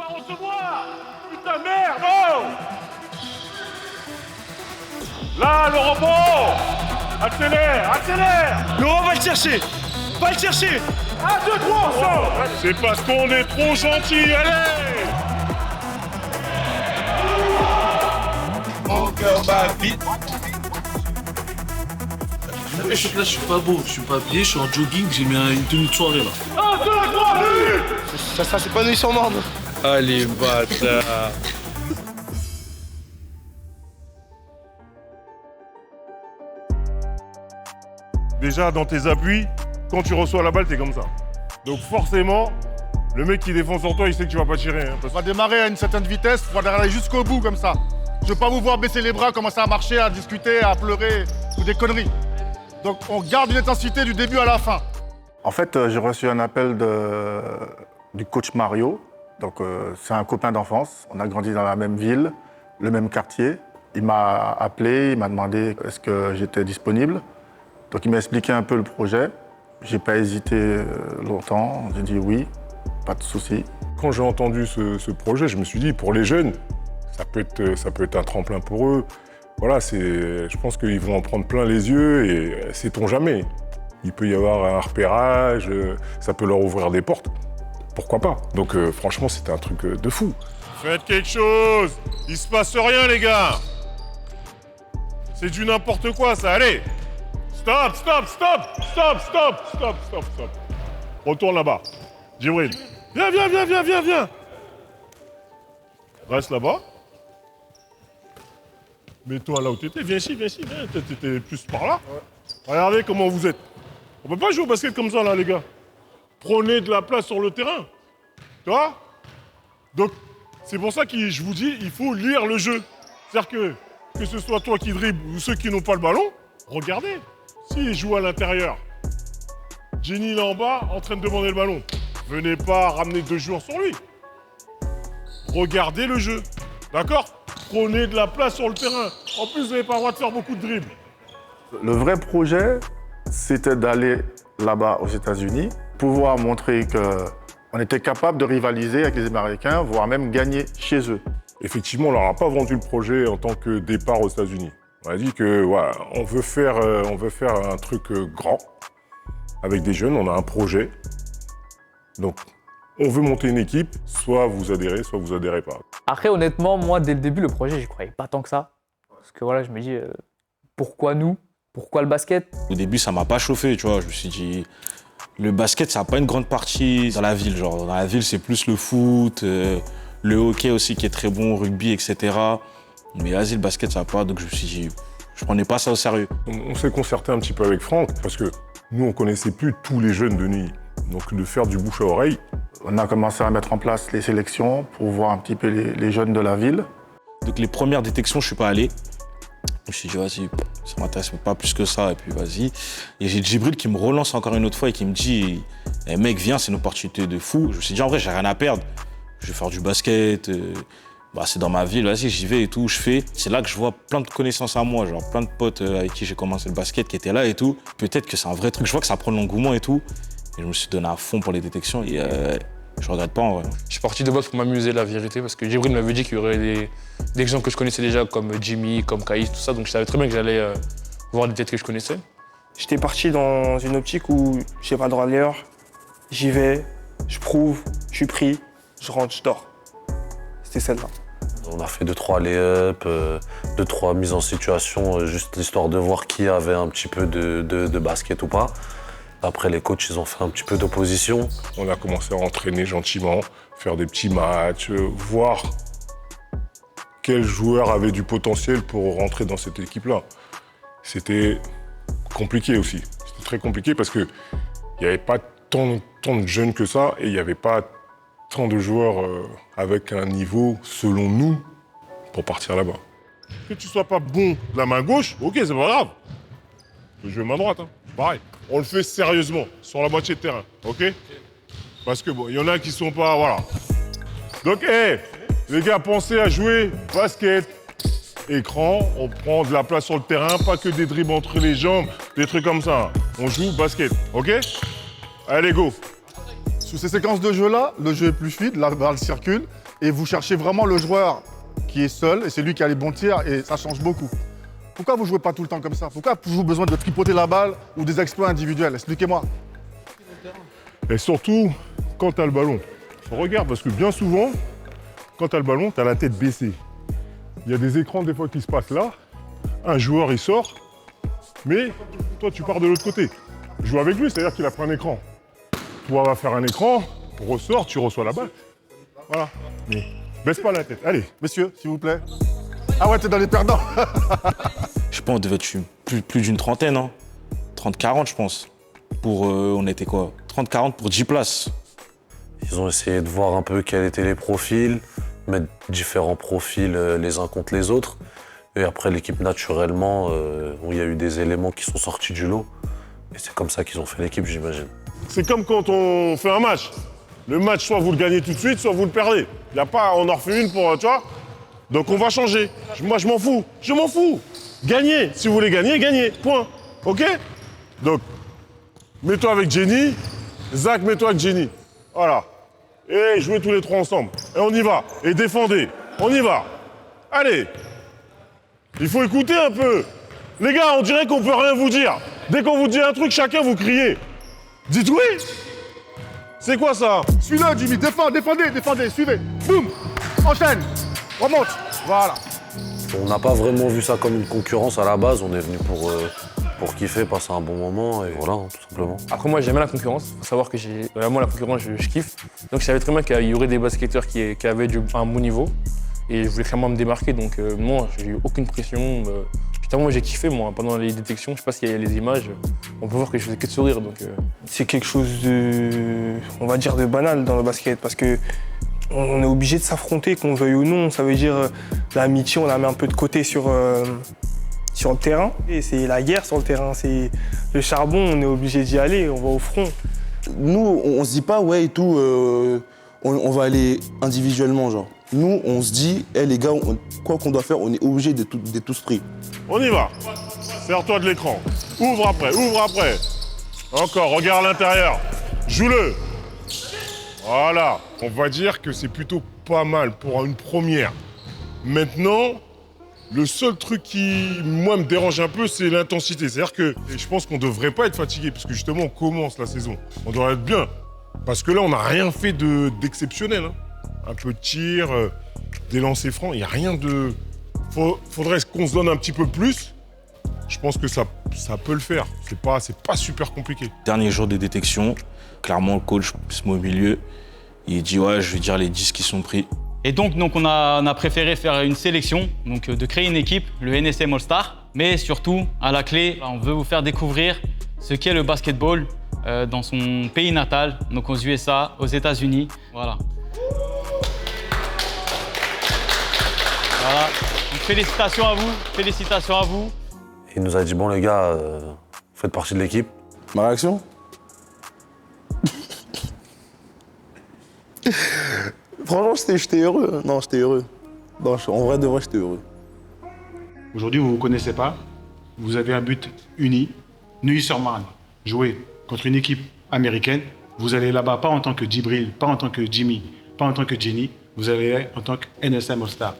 va recevoir. Putain, merde, oh. Là, le rebond. Accélère, accélère. Laurent va le chercher. Va le chercher. 1, 2, 3, on sort. C'est parce qu'on est trop gentil, allez. Mon cœur bat vite. Là, je suis pas beau, je suis pas habillé, je suis en jogging, j'ai mis une tenue de soirée là. 1, 2, 3, vite. Ça c'est pas nuit sur morne. Allez, bâtard. Déjà, dans tes appuis, quand tu reçois la balle, t'es comme ça. Donc forcément, le mec qui défend sur toi, il sait que tu vas pas tirer. Hein, On va démarrer à une certaine vitesse, il faudra aller jusqu'au bout comme ça. Je veux pas vous voir baisser les bras, commencer à marcher, à discuter, à pleurer ou des conneries. Donc on garde une intensité du début à la fin. En fait, j'ai reçu un appel du coach Mario. Donc, c'est un copain d'enfance. On a grandi dans la même ville, le même quartier. Il m'a appelé, il m'a demandé est-ce que j'étais disponible. Donc, il m'a expliqué un peu le projet. J'ai pas hésité longtemps. J'ai dit oui, pas de souci. Quand j'ai entendu ce projet, je me suis dit, pour les jeunes, ça peut être un tremplin pour eux. Voilà, je pense qu'ils vont en prendre plein les yeux et sait-on jamais. Il peut y avoir un repérage, ça peut leur ouvrir des portes. Pourquoi pas? Donc franchement, c'était un truc de fou. Faites quelque chose! Il se passe rien, les gars! C'est du n'importe quoi, ça, allez! Stop, stop, stop! Stop, stop, stop, stop, stop! Retourne là-bas. Djibril, viens, viens, viens, viens, viens, viens! Reste là-bas. Mets-toi là où t'étais. Viens ici, viens. T'étais plus par là. Ouais. Regardez comment vous êtes. On peut pas jouer au basket comme ça, là, les gars. Prenez de la place sur le terrain. Tu vois? Donc, c'est pour ça que je vous dis, il faut lire le jeu. C'est-à-dire que ce soit toi qui dribble ou ceux qui n'ont pas le ballon, regardez. S'il joue à l'intérieur, Jenny là en bas, en train de demander le ballon. Venez pas ramener 2 joueurs sur lui. Regardez le jeu. D'accord? Prenez de la place sur le terrain. En plus, vous n'avez pas le droit de faire beaucoup de dribbles. Le vrai projet, c'était d'aller là-bas aux États-Unis, pouvoir montrer qu'on était capable de rivaliser avec les Américains, voire même gagner chez eux. Effectivement, on leur a pas vendu le projet en tant que départ aux États-Unis. On a dit que voilà, on veut faire un truc grand avec des jeunes. On a un projet. Donc, on veut monter une équipe. Soit vous adhérez, soit vous adhérez pas. Après, honnêtement, moi, dès le début, le projet, j'y croyais pas tant que ça. Parce que voilà, je me dis, pourquoi nous? Pourquoi le basket? Au début, ça m'a pas chauffé, tu vois. Je me suis dit, le basket, ça n'a pas une grande partie dans la ville. Genre, dans la ville, c'est plus le foot, le hockey aussi qui est très bon, rugby, etc. Mais vas-y, le basket, ça va pas. Donc, je me suis dit, je prenais pas ça au sérieux. On s'est concerté un petit peu avec Franck parce que nous, on connaissait plus tous les jeunes de Neuilly. Donc, de faire du bouche à oreille. On a commencé à mettre en place les sélections pour voir un petit peu les jeunes de la ville. Donc, les premières détections, je suis pas allé. Je me suis dit, vas-y, ça m'intéresse pas plus que ça, et puis vas-y. Et j'ai Djibril qui me relance encore une autre fois et qui me dit, eh, mec, viens, c'est une opportunité de fou. Je me suis dit, en vrai, j'ai rien à perdre. Je vais faire du basket, c'est dans ma ville, vas-y, j'y vais et tout, je fais. C'est là que je vois plein de connaissannes à moi, genre plein de potes avec qui j'ai commencé le basket qui étaient là et tout. Peut-être que c'est un vrai truc, je vois que ça prend de l'engouement et tout. Et je me suis donné à fond pour les détections et je regrette pas en vrai. Je suis parti de base pour m'amuser, la vérité, parce que Djibril m'avait dit qu'il y aurait des gens que je connaissais déjà, comme Jimmy, comme Kaïs, tout ça, donc je savais très bien que j'allais voir des têtes que je connaissais. J'étais parti dans une optique où j'ai pas le droit d'ailleurs. J'y vais, je prouve, je suis pris, je rentre, je dors. C'était celle-là. On a fait 2-3 lay-up, 2-3 mises en situation, juste l'histoire de voir qui avait un petit peu de basket ou pas. Après, les coachs, ils ont fait un petit peu d'opposition. On a commencé à entraîner gentiment, faire des petits matchs, voir quel joueur avait du potentiel pour rentrer dans cette équipe-là. C'était compliqué aussi. C'était très compliqué parce qu'il n'y avait pas tant de jeunes que ça et il n'y avait pas tant de joueurs avec un niveau, selon nous, pour partir là-bas. Que tu sois pas bon de la main gauche, ok, c'est pas grave. Tu peux jouer main droite, hein. Pareil. On le fait sérieusement, sur la moitié de terrain, ok? Parce que bon, il y en a qui sont pas, voilà. Donc, les gars, pensez à jouer basket, écran, on prend de la place sur le terrain, pas que des dribbles entre les jambes, des trucs comme ça. On joue basket, ok? Allez, go! Sur ces séquences de jeu-là, le jeu est plus fluide, la balle circule. et vous cherchez vraiment le joueur qui est seul et c'est lui qui a les bons tirs et ça change beaucoup. Pourquoi vous jouez pas tout le temps comme ça? Pourquoi vous avez besoin de tripoter la balle ou des exploits individuels? Expliquez-moi. Et surtout, quand tu as le ballon. Regarde, parce que bien souvent, quand tu as le ballon, tu as la tête baissée. Il y a des écrans des fois qui se passent là. Un joueur, il sort, mais toi, tu pars de l'autre côté. Joue avec lui, c'est-à-dire qu'il a pris un écran. Toi, va faire un écran, ressort, tu reçois la balle. Voilà. Mais baisse pas la tête. Allez. Messieurs, s'il vous plaît. Ah ouais, t'es dans les perdants. Je pense qu'on devait être plus d'une trentaine, hein. 30-40, je pense. On était quoi? 30-40 pour 10 places. Ils ont essayé de voir un peu quels étaient les profils, mettre différents profils les uns contre les autres. Et après, l'équipe, naturellement, où il y a eu des éléments qui sont sortis du lot. Et c'est comme ça qu'ils ont fait l'équipe, j'imagine. C'est comme quand on fait un match. Le match, soit vous le gagnez tout de suite, soit vous le perdez. Il y a pas, on en refait une pour, tu vois. Donc on va changer. Moi, je m'en fous. Je m'en fous. Gagnez. Si vous voulez gagner, gagnez. Point. OK? Donc, mets-toi avec Jenny. Zach, mets-toi avec Jenny. Voilà. Et jouez tous les trois ensemble. Et on y va. Et défendez. On y va. Allez. Il faut écouter un peu. Les gars, on dirait qu'on peut rien vous dire. Dès qu'on vous dit un truc, chacun vous criez. Dites oui. C'est quoi ça? Suis-le, Jimmy. Défendez. Suivez. Boum. Enchaîne. Remonte. Voilà. On n'a pas vraiment vu ça comme une concurrence à la base. On est venu pour kiffer, passer un bon moment et voilà, hein, tout simplement. Après, moi, j'aime bien la concurrence. Il faut savoir que moi, la concurrence, je kiffe. Donc, je savais très bien qu'il y aurait des basketteurs qui avaient un bon niveau. Et je voulais clairement me démarquer. Donc, moi, j'ai eu aucune pression. Putain, moi, j'ai kiffé, moi, pendant les détections. Je sais pas s'il y a les images. On peut voir que je faisais que de sourire. Donc, C'est quelque chose de, on va dire, de banal dans le basket parce que on est obligé de s'affronter, qu'on veuille ou non. Ça veut dire l'amitié, on la met un peu de côté sur le terrain. Et c'est la guerre sur le terrain, c'est le charbon, on est obligé d'y aller, on va au front. Nous, on se dit pas, ouais, et tout, on va aller individuellement, genre. Nous, on se dit, les gars, quoi qu'on doit faire, on est obligé d'être tous pris. On y va. Serre-toi de l'écran. Ouvre après. Encore, regarde à l'intérieur. Joue-le. Voilà. On va dire que c'est plutôt pas mal pour une première. Maintenant, le seul truc qui, moi, me dérange un peu, c'est l'intensité. C'est-à-dire que je pense qu'on devrait pas être fatigué, parce que justement, on commence la saison. On doit être bien. Parce que là, on n'a rien fait d'exceptionnel. Hein. Un peu de tir, des lancers francs, il n'y a rien de... Faudrait qu'on se donne un petit peu plus. Je pense que ça peut le faire. C'est pas super compliqué. Dernier jour de détection, clairement, le coach se met au milieu. Il dit, ouais, je vais dire les 10 qui sont pris. Et donc on a préféré faire une sélection, donc de créer une équipe, le NSM All-Star. Mais surtout, à la clé, on veut vous faire découvrir ce qu'est le basketball dans son pays natal, donc aux USA, aux États-Unis. Voilà. Voilà. Donc, félicitations à vous. Il nous a dit, bon les gars, vous faites partie de l'équipe. Ma réaction? Franchement, j'étais heureux. Non, j'étais heureux. Non, en vrai de vrai, j'étais heureux. Aujourd'hui, vous ne vous connaissez pas. Vous avez un but uni. Neuilly-sur-Marne, jouer contre une équipe américaine. Vous allez là-bas pas en tant que Djibril, pas en tant que Jimmy, pas en tant que Jenny. Vous allez en tant que NSM All-Star.